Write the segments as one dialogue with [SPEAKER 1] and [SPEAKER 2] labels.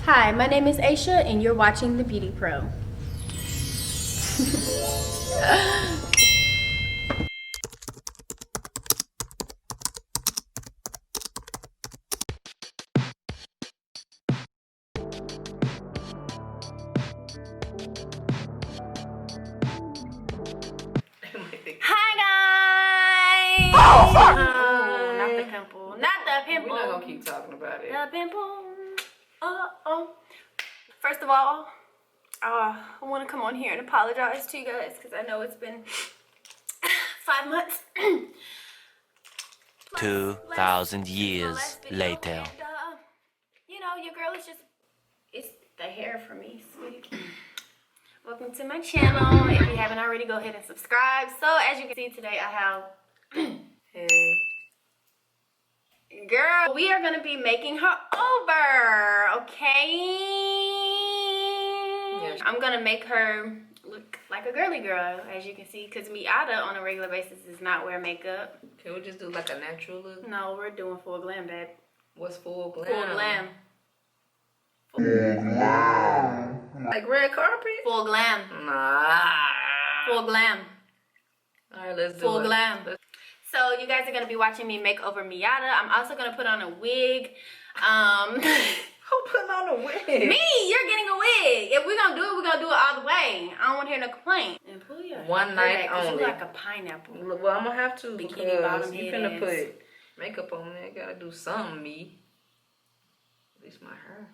[SPEAKER 1] Hi, my name is Aysha and you're watching The Beauty Pro. Hi guys!
[SPEAKER 2] Oh, fuck!
[SPEAKER 1] Not the pimple. Not the pimple.
[SPEAKER 2] We're not gonna keep talking about it.
[SPEAKER 1] The pimple. First of all, I want to come on here and apologize to you guys because I know it's been 5 months.
[SPEAKER 3] 2,000 years later.
[SPEAKER 1] And, you know, your girl is just, it's the hair for me, sweet. Welcome to my channel. If you haven't already, go ahead and subscribe. So as you can see today, I have,
[SPEAKER 2] Hey.
[SPEAKER 1] girl, we are gonna be making her over, okay?
[SPEAKER 2] Yes.
[SPEAKER 1] I'm gonna make her look like a girly girl, as you can see, because Miata on a regular basis does not wear makeup.
[SPEAKER 2] Can we just do like a natural look?
[SPEAKER 1] No, we're doing full glam, babe.
[SPEAKER 2] What's full glam?
[SPEAKER 1] Full glam.
[SPEAKER 2] Like red carpet?
[SPEAKER 1] Full glam.
[SPEAKER 2] Nah.
[SPEAKER 1] Full glam.
[SPEAKER 2] Alright, let's do
[SPEAKER 1] Full
[SPEAKER 2] it.
[SPEAKER 1] glam. So you guys are gonna be watching me make over Miata. I'm also gonna put on a wig.
[SPEAKER 2] Who put on a wig?
[SPEAKER 1] Me, you're getting a wig. If we're gonna do it, we're gonna do it all the way. I don't want to hear no complaint. And pull your
[SPEAKER 2] One
[SPEAKER 1] hair
[SPEAKER 2] night
[SPEAKER 1] back, 'cause
[SPEAKER 2] only.
[SPEAKER 1] You like a pineapple.
[SPEAKER 2] Well, I'm gonna have to
[SPEAKER 1] Bikini
[SPEAKER 2] because
[SPEAKER 1] bottom
[SPEAKER 2] you
[SPEAKER 1] head
[SPEAKER 2] finna
[SPEAKER 1] ass.
[SPEAKER 2] put makeup on there. Gotta do something, me. At least my hair.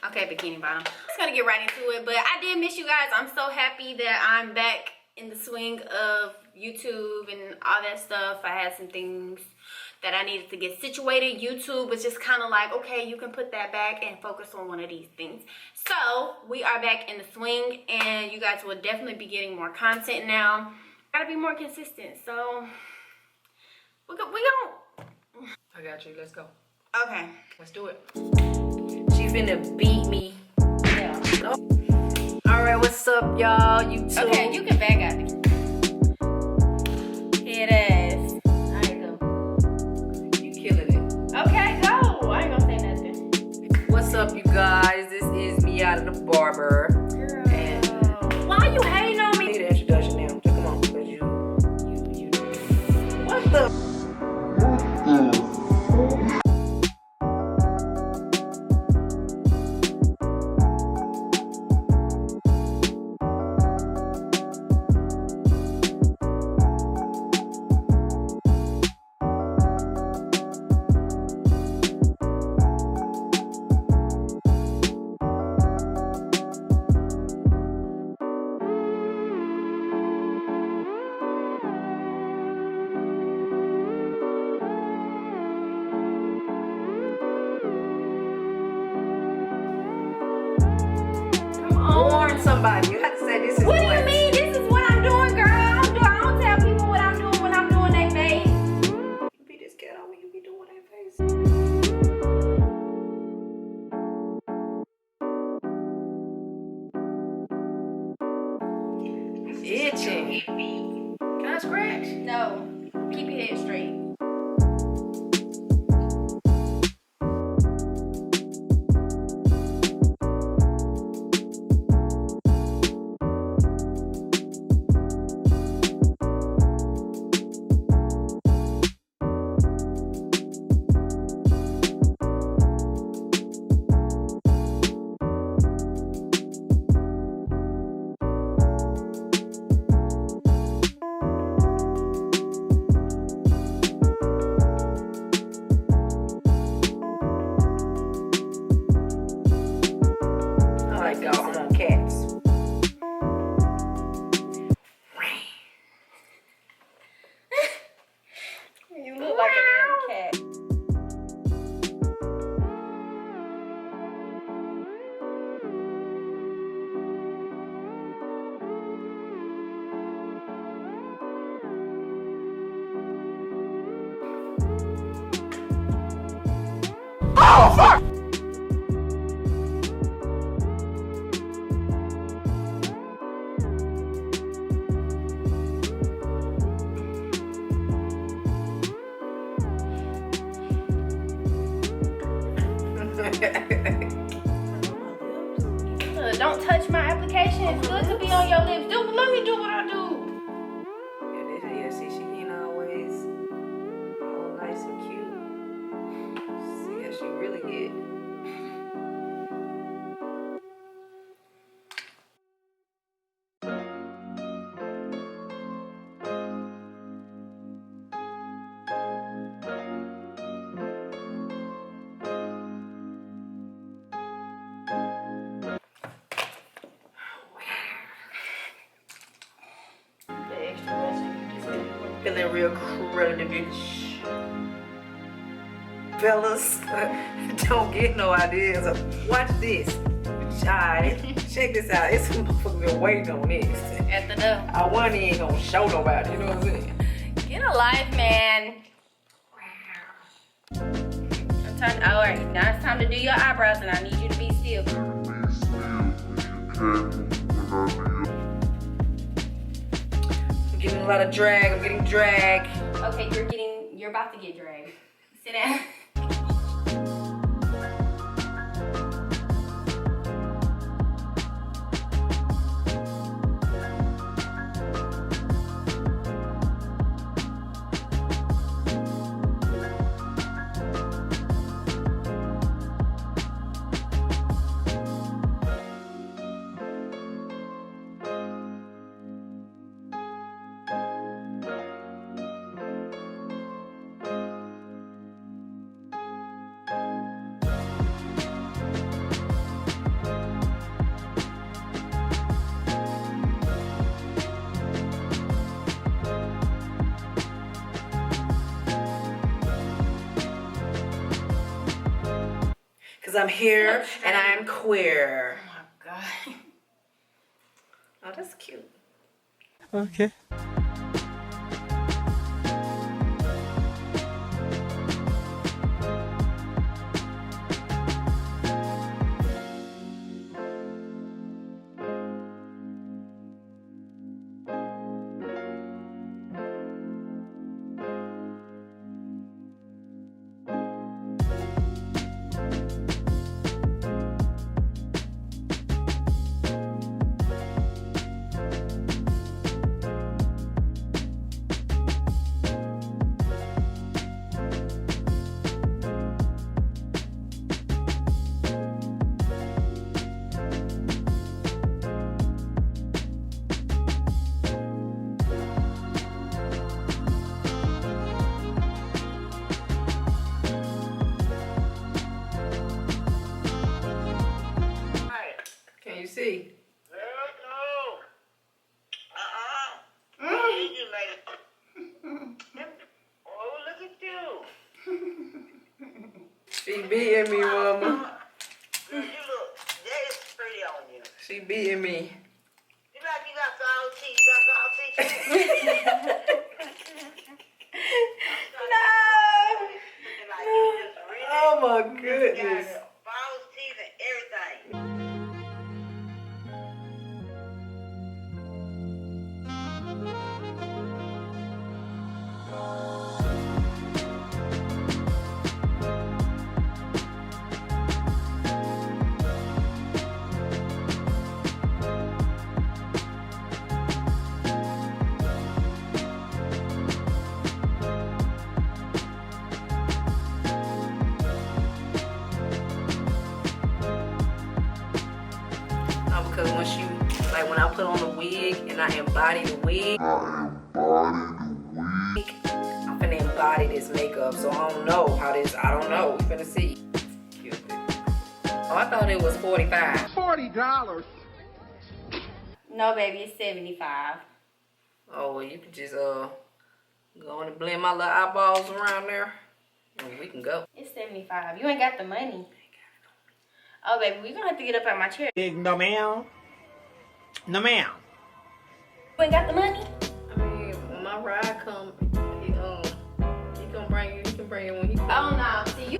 [SPEAKER 1] Okay, bikini bottom. Just gonna get right into it, but I did miss you guys. I'm so happy that I'm back in the swing of YouTube and all that stuff. I had some things that I needed to get situated. YouTube was just kind of like, okay, you can put that back and focus on one of these things. So we are back in the swing, and you guys will definitely be getting more content now. Gotta be more consistent. So we gon'
[SPEAKER 2] I got you. Let's go.
[SPEAKER 1] okay.
[SPEAKER 2] Let's do it. She finna beat me.
[SPEAKER 1] Yeah.
[SPEAKER 2] Alright, what's up, y'all? YouTube.
[SPEAKER 1] Okay, you can back out. Head ass. Alright, go.
[SPEAKER 2] You killing it.
[SPEAKER 1] Okay, go. I ain't gonna say nothing.
[SPEAKER 2] What's up, you guys? This is Miata the barber.
[SPEAKER 1] Girl.
[SPEAKER 2] And
[SPEAKER 1] Why you hating on
[SPEAKER 2] I
[SPEAKER 1] me?
[SPEAKER 2] need an introduction now. So come on, cause you. What the?
[SPEAKER 1] Come on.
[SPEAKER 2] Warn somebody. You have to say this is
[SPEAKER 1] What do you mean? This is what I'm doing, girl. I don't tell people what I'm doing when I'm doing that face.
[SPEAKER 2] You beat this cat on when you be doing that face. Itching. Can I scratch?
[SPEAKER 1] No. Keep your head straight.
[SPEAKER 2] Alright, go. I'm on cats.
[SPEAKER 1] You look like a damn cat.
[SPEAKER 2] Oh, fuck!
[SPEAKER 1] Don't touch my application. It's good to be on your lips. Let me do what I do.
[SPEAKER 2] Yeah, see, she ain't always all nice and cute. See how she really get. Feeling real credible. Fellas, don't get no ideas. Watch this. Alright, check this out. It's some motherfuckers been waiting on this.
[SPEAKER 1] At the door.
[SPEAKER 2] I one ain't gonna show nobody, you know what I'm saying?
[SPEAKER 1] Get a life, man. Alright, now it's time to do your eyebrows and I need you to be still.
[SPEAKER 2] I'm getting a lot of drag. I'm getting drag.
[SPEAKER 1] Okay, you're about to get dragged. Sit down.
[SPEAKER 2] Cause I'm here and I'm queer.
[SPEAKER 1] Oh my god.
[SPEAKER 2] Oh, that's cute.
[SPEAKER 3] Okay.
[SPEAKER 2] Can you see?
[SPEAKER 4] Oh, look at you.
[SPEAKER 2] She beating me, mama.
[SPEAKER 4] Girl, you look, that is pretty on you.
[SPEAKER 2] She beating me.
[SPEAKER 4] You like you got sour teeth. You got sour teeth. Like you just really
[SPEAKER 2] Oh my
[SPEAKER 4] got
[SPEAKER 2] goodness.
[SPEAKER 4] false teeth and everything.
[SPEAKER 2] No, because once you, like when I put on the wig and I embody the wig, I'm finna embody this makeup. So I don't know how this, I don't know. We finna see. Cupid. Oh, I thought it was $45.
[SPEAKER 5] $40.
[SPEAKER 1] No, baby, it's 75.
[SPEAKER 2] Oh, well, you could just go on and blend my little eyeballs around there, and we can go.
[SPEAKER 1] It's 75. You ain't got the money. Oh, baby, we gonna have to get up out my chair.
[SPEAKER 5] No, ma'am. No, ma'am.
[SPEAKER 1] You ain't got the money?
[SPEAKER 2] I mean, when my ride come, he can bring you. He can bring you when he comes.
[SPEAKER 1] Oh no, see you.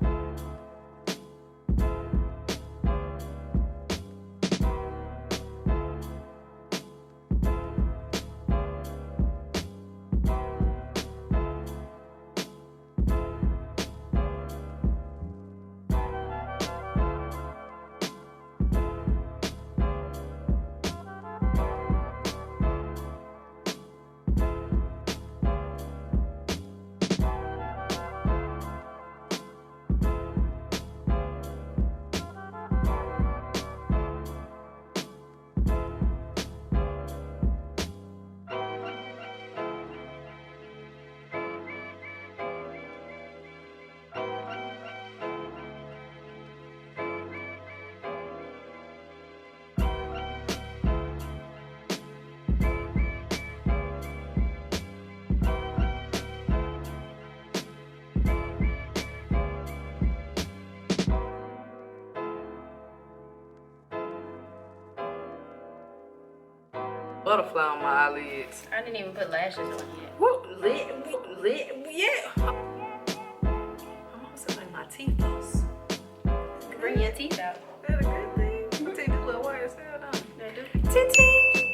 [SPEAKER 2] butterfly on my eyelids.
[SPEAKER 1] I didn't even put lashes on yet.
[SPEAKER 2] Whoop, yeah. I'm almost like my teeth loose.
[SPEAKER 1] Bring your teeth out.
[SPEAKER 2] That's a good thing. My teeth do look white as hell, don't
[SPEAKER 1] They do.
[SPEAKER 2] they?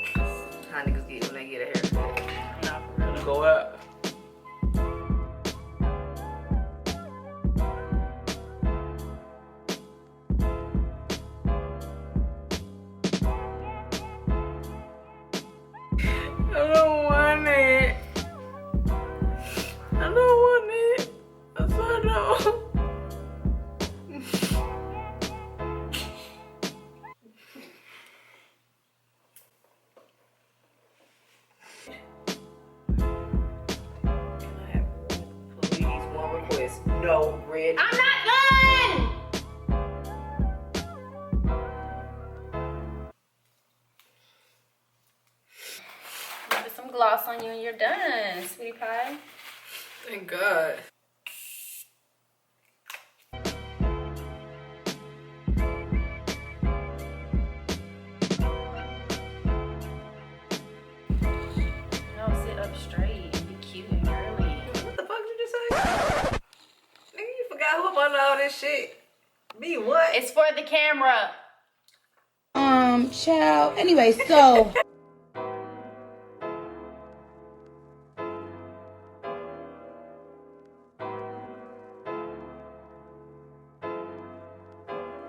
[SPEAKER 2] How niggas get when they get a haircut.
[SPEAKER 1] Not for real.
[SPEAKER 5] Go up.
[SPEAKER 2] I don't want it. I don't want it. I swear no. Please, one request. No red.
[SPEAKER 1] I'm not done! Put some gloss on you and you're done, sweetie pie.
[SPEAKER 2] Thank God.
[SPEAKER 1] No, sit up straight and be cute and girly.
[SPEAKER 2] What the fuck did you say? Nigga, you forgot who up under all this shit. Me what?
[SPEAKER 1] It's for the camera.
[SPEAKER 6] Child. Anyway, so.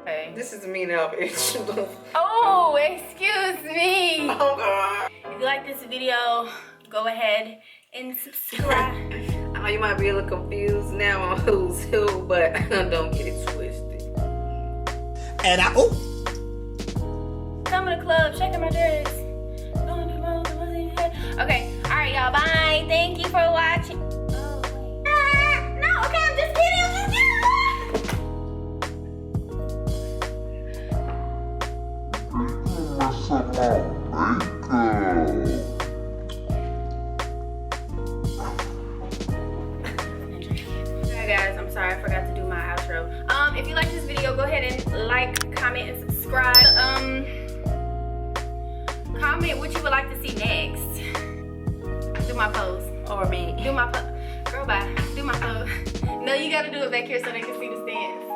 [SPEAKER 1] Okay.
[SPEAKER 2] This is me now, bitch.
[SPEAKER 1] Oh, excuse me.
[SPEAKER 2] Oh God.
[SPEAKER 1] If you like this video, go ahead and subscribe.
[SPEAKER 2] I know you might be a little confused now on who's who, but don't get it twisted.
[SPEAKER 5] And
[SPEAKER 1] Come to the club, shaking my dress. Okay, alright y'all, bye. Thank you for watching. Oh, wait. No, okay, I'm just kidding, Alright guys, I'm sorry, I forgot to do my outro. If you like this video, go ahead and like, comment, and subscribe. Comment what you would like to see next. Do my pose.
[SPEAKER 2] Or me.
[SPEAKER 1] Do my pose. Girl, bye. Do my pose. No, you gotta do it back here so they can see the stance.